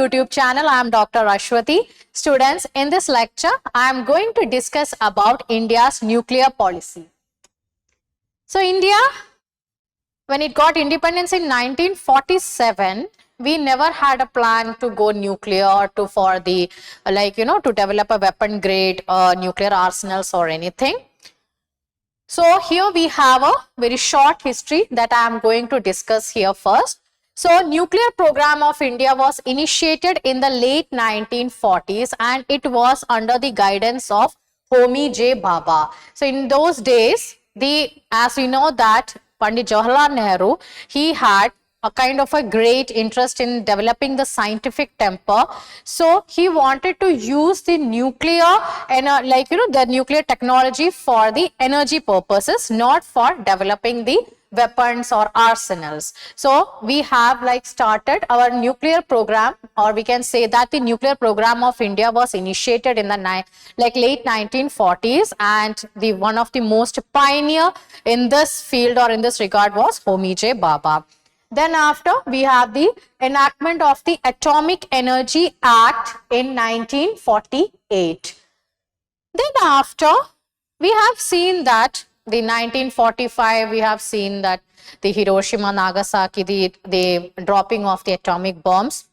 YouTube channel. I am Dr. Ashwati. Students, in this lecture, I am going to discuss about India's nuclear policy. So, India, when it got independence in 1947, we never had a plan to go nuclear or to develop a weapon grade nuclear arsenals or anything. So here we have a very short history that I am going to discuss here first. So nuclear program of India was initiated in the late 1940s and it was under the guidance of Homi J. Bhabha. So in those days, as we know that Pandit Jawaharlal Nehru, he had a kind of a great interest in developing the scientific temper. So he wanted to use the nuclear and the nuclear technology for the energy purposes, not for developing the weapons or arsenals. So we have started our nuclear program, or we can say that the nuclear program of India was initiated in the late 1940s, and the one of the most pioneer in this field or in this regard was Homi J. Bhabha. Then after, we have the enactment of the Atomic Energy Act in 1948. Then after, we have seen that the 1945, we have seen that the Hiroshima, Nagasaki, the dropping of the atomic bombs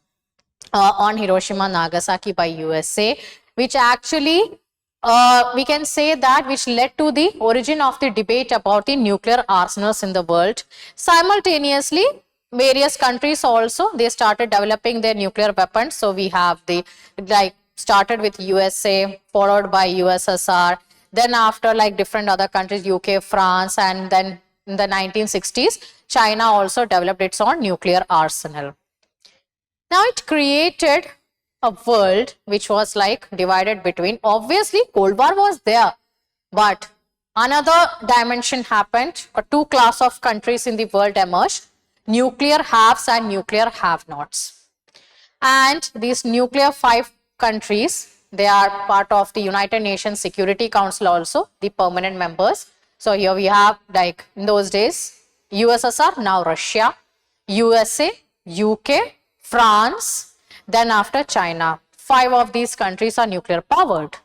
on Hiroshima, Nagasaki by USA, which actually we can say that which led to the origin of the debate about the nuclear arsenals in the world. Simultaneously, various countries also, they started developing their nuclear weapons. So we have the started with USA, followed by USSR, then after different other countries, UK, France, and then in the 1960s, China also developed its own nuclear arsenal. Now it created a world which was divided between, obviously Cold War was there, but another dimension happened, or two class of countries in the world emerged, nuclear haves and nuclear have-nots. And these nuclear 5 countries, they are part of the United Nations Security Council also, the permanent members. So here we have in those days, USSR, now Russia, USA, UK, France, then after China. 5 of these countries are nuclear powered.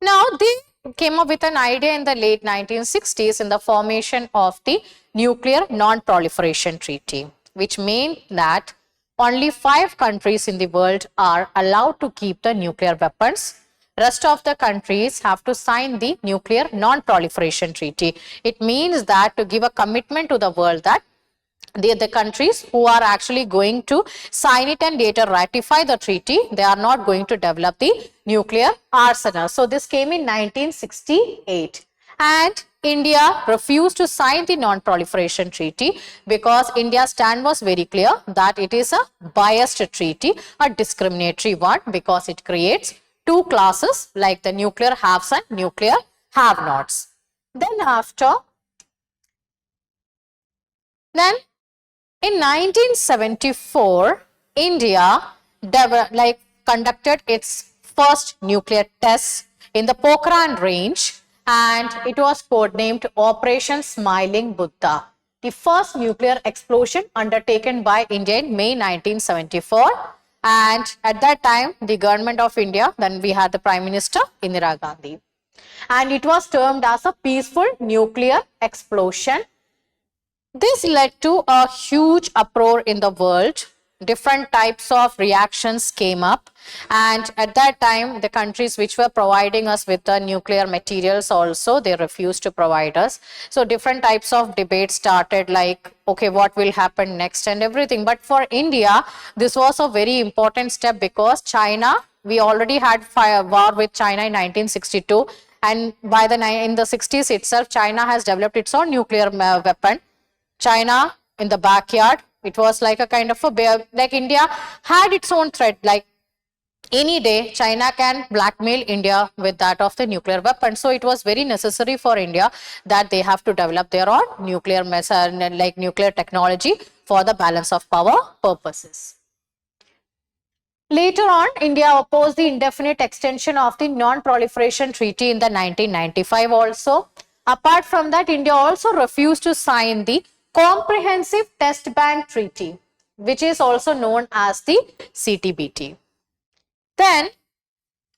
Now they came up with an idea in the late 1960s in the formation of the Nuclear Non-Proliferation Treaty, which meant that only 5 countries in the world are allowed to keep the nuclear weapons. Rest of the countries have to sign the Nuclear Non-Proliferation Treaty. It means that to give a commitment to the world that the countries who are actually going to sign it and later ratify the treaty, they are not going to develop the nuclear arsenal. So this came in 1968. And India refused to sign the Non-Proliferation Treaty because India's stand was very clear that it is a biased treaty, a discriminatory one, because it creates 2 classes like the nuclear haves and nuclear have-nots. Then in 1974, India conducted its first nuclear tests in the Pokhran range, and it was codenamed Operation Smiling Buddha, the first nuclear explosion undertaken by India in May 1974. And at that time, the government of India, then we had the Prime Minister Indira Gandhi, and it was termed as a peaceful nuclear explosion. This led to a huge uproar in the world. Different types of reactions came up, and at that time the countries which were providing us with the nuclear materials also, they refused to provide us. So different types of debates started, okay, what will happen next and everything. But for India, this was a very important step because China, we already had war with China in 1962, and in the 60s itself, China has developed its own nuclear weapon. China in the backyard, it was like a kind of a bear, India had its own threat, any day China can blackmail India with that of the nuclear weapon. So it was very necessary for India that they have to develop their own nuclear nuclear technology for the balance of power purposes. Later on, India opposed the indefinite extension of the Non-Proliferation Treaty in the 1995 also. Apart from that, India also refused to sign the Comprehensive Test Ban Treaty. which is also known as the CTBT. Then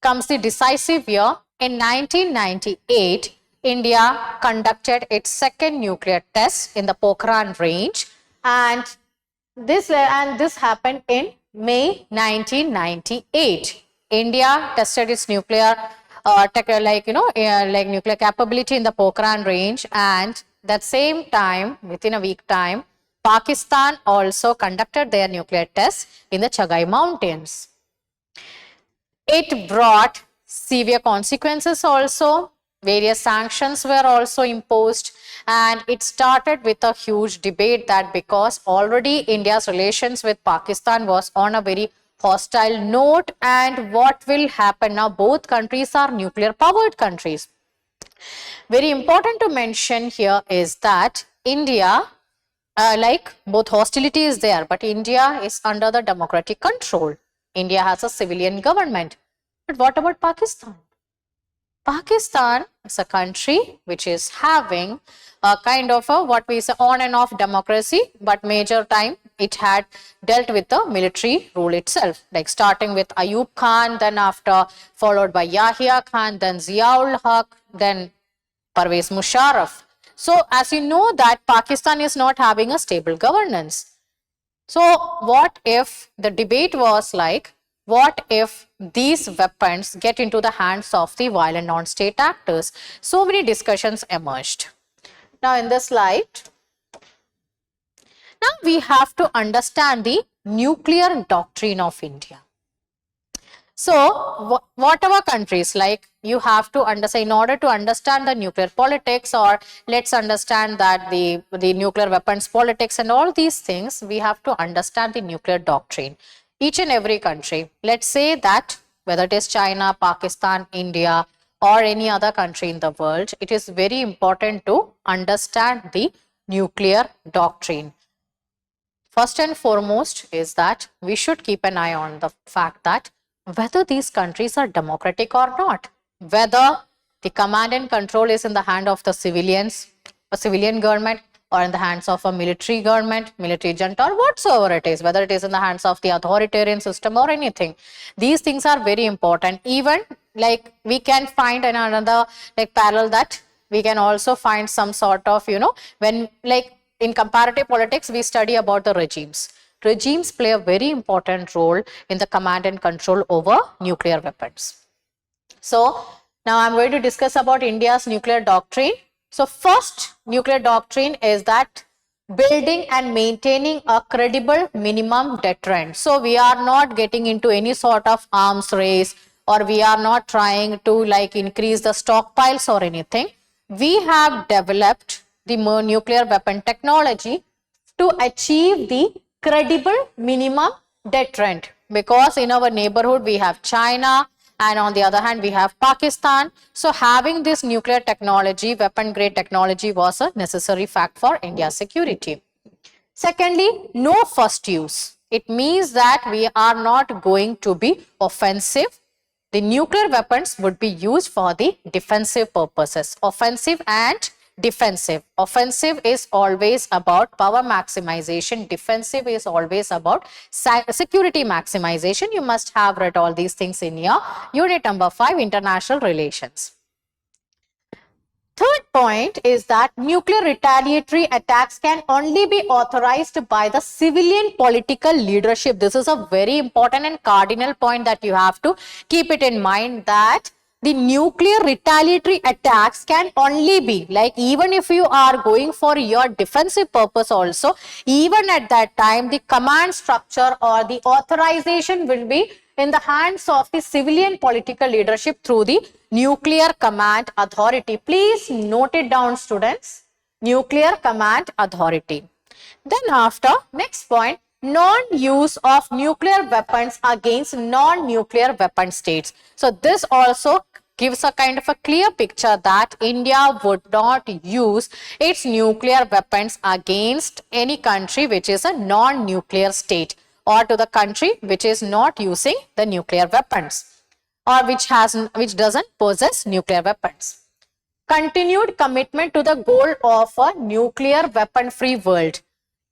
comes the decisive year. In 1998, India conducted its second nuclear test in the Pokhran range, and this happened in May 1998. India tested its nuclear nuclear capability in the Pokhran range, and that same time, within a week time, Pakistan also conducted their nuclear tests in the Chagai Mountains. It brought severe consequences also. Various sanctions were also imposed, and it started with a huge debate that because already India's relations with Pakistan was on a very hostile note, and what will happen now? Both countries are nuclear powered countries. Very important to mention here is that India, like both hostility is there, but India is under the democratic control. India has a civilian government. But what about Pakistan? Pakistan is a country which is having a kind of a what we say on and off democracy, but major time it had dealt with the military rule itself, like starting with Ayub Khan, then after followed by Yahya Khan, then Ziaul Haq, then Parvez Musharraf. So as you know that Pakistan is not having a stable governance. So what if the debate was like, what if these weapons get into the hands of the violent non-state actors? So many discussions emerged. Now in this slide, now we have to understand the nuclear doctrine of India. So whatever countries, like you have to understand, in order to understand the nuclear politics, or let's understand that the nuclear weapons politics and all these things, we have to understand the nuclear doctrine. Each and every country, let's say that whether it is China, Pakistan, India, or any other country in the world, it is very important to understand the nuclear doctrine. First and foremost is that we should keep an eye on the fact that whether these countries are democratic or not, whether the command and control is in the hand of the civilians, a civilian government, or in the hands of a military government, military junta, or whatsoever it is, whether it is in the hands of the authoritarian system or anything. These things are very important. Even like we can find another like parallel that we can also find some sort of, when like in comparative politics, we study about the regimes. Regimes play a very important role in the command and control over nuclear weapons. So now I'm going to discuss about India's nuclear doctrine. So first nuclear doctrine is that building and maintaining a credible minimum deterrent. So we are not getting into any sort of arms race, or we are not trying to like increase the stockpiles or anything. We have developed the nuclear weapon technology to achieve the credible minimum deterrent, because in our neighborhood we have China, and on the other hand we have Pakistan. So having this nuclear technology, weapon grade technology, was a necessary fact for India's security. Secondly, no first use. It means that we are not going to be offensive. The nuclear weapons would be used for the defensive purposes. Offensive and defensive. Offensive is always about power maximization. Defensive is always about security maximization. You must have read all these things in your unit number 5, international relations. Third point is that nuclear retaliatory attacks can only be authorized by the civilian political leadership. This is a very important and cardinal point that you have to keep it in mind, that the nuclear retaliatory attacks can only be, like even if you are going for your defensive purpose also, even at that time the command structure or the authorization will be in the hands of the civilian political leadership through the nuclear command authority. Please note it down, students. Nuclear command authority. Then after, next point, non-use of nuclear weapons against non-nuclear weapon states. So this also gives a kind of a clear picture that India would not use its nuclear weapons against any country which is a non-nuclear state, or to the country which is not using the nuclear weapons, or which doesn't possess nuclear weapons. Continued commitment to the goal of a nuclear weapon free world.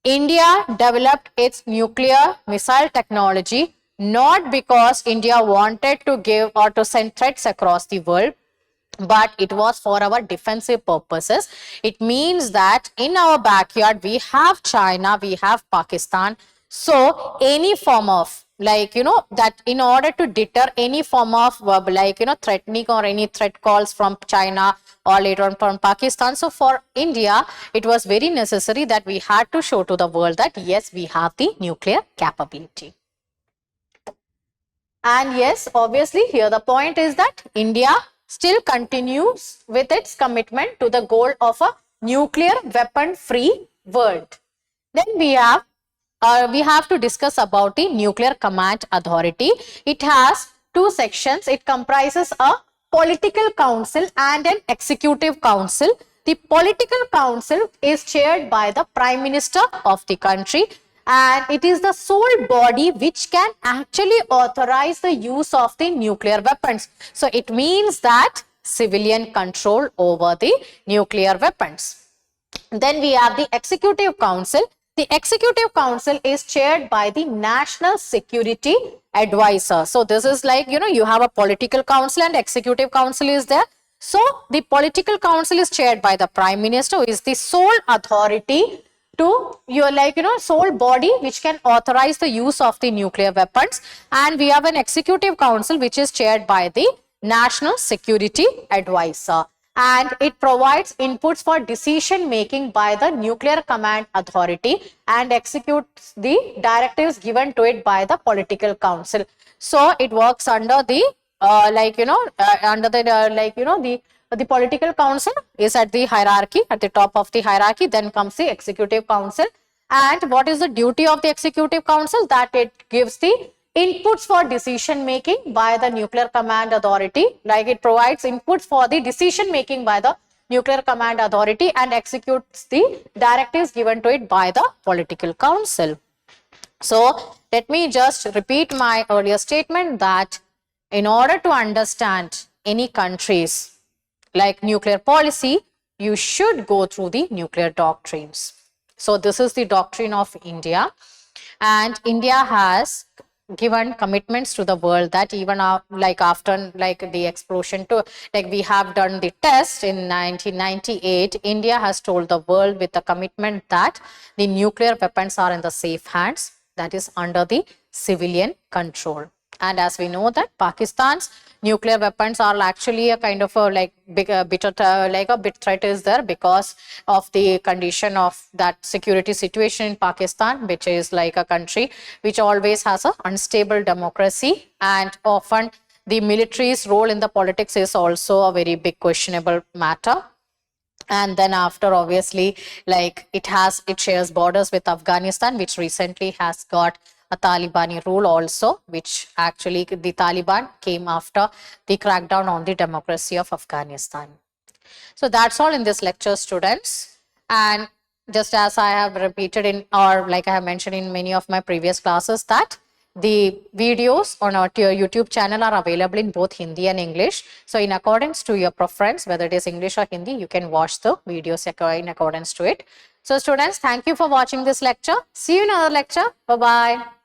India developed its nuclear missile technology not because India wanted to give or to send threats across the world, but it was for our defensive purposes. It means that in our backyard we have China, we have Pakistan. So any form of, like, that in order to deter any form of like, threatening or any threat calls from China or later on from Pakistan. So for India, it was very necessary that we had to show to the world that yes, we have the nuclear capability. And yes, obviously here the point is that India still continues with its commitment to the goal of a nuclear weapon free world. Then we have to discuss about the Nuclear Command Authority. It has two sections. It comprises a political council and an executive council. The political council is chaired by the Prime Minister of the country, and it is the sole body which can actually authorize the use of the nuclear weapons. So it means that civilian control over the nuclear weapons. Then we have the Executive Council. The Executive Council is chaired by the National Security Advisor. So this is like, you have a political council and Executive Council is there. So the political council is chaired by the Prime Minister, who is the sole authority to your, like, sole body which can authorize the use of the nuclear weapons. And we have an Executive Council which is chaired by the National Security Advisor, and it provides inputs for decision making by the Nuclear Command Authority and executes the directives given to it by the political council. So it works under the the political council is at the hierarchy, at the top of the hierarchy. Then comes the Executive Council. And what is the duty of the Executive Council? That it gives the inputs for decision making by the Nuclear Command Authority, like it provides inputs for the decision making by the Nuclear Command Authority and executes the directives given to it by the political council. So let me just repeat my earlier statement that in order to understand any country's like nuclear policy, you should go through the nuclear doctrines. So this is the doctrine of India, and India has given commitments to the world that even after the explosion to, like, we have done the test in 1998, India has told the world with the commitment that the nuclear weapons are in the safe hands, that is under the civilian control. And as we know that Pakistan's nuclear weapons are actually a kind of a bit threat is there because of the condition of that security situation in Pakistan, which is like a country which always has a unstable democracy, and often the military's role in the politics is also a very big questionable matter. And then after, obviously, like it shares borders with Afghanistan, which recently has got a Talibani rule also, which actually the Taliban came after the crackdown on the democracy of Afghanistan. So that's all in this lecture, students. And just as I have repeated in, or like I have mentioned in many of my previous classes, that the videos on our YouTube channel are available in both Hindi and English. So in accordance to your preference, whether it is English or Hindi, you can watch the videos in accordance to it. So students, thank you for watching this lecture. See you in another lecture. Bye-bye.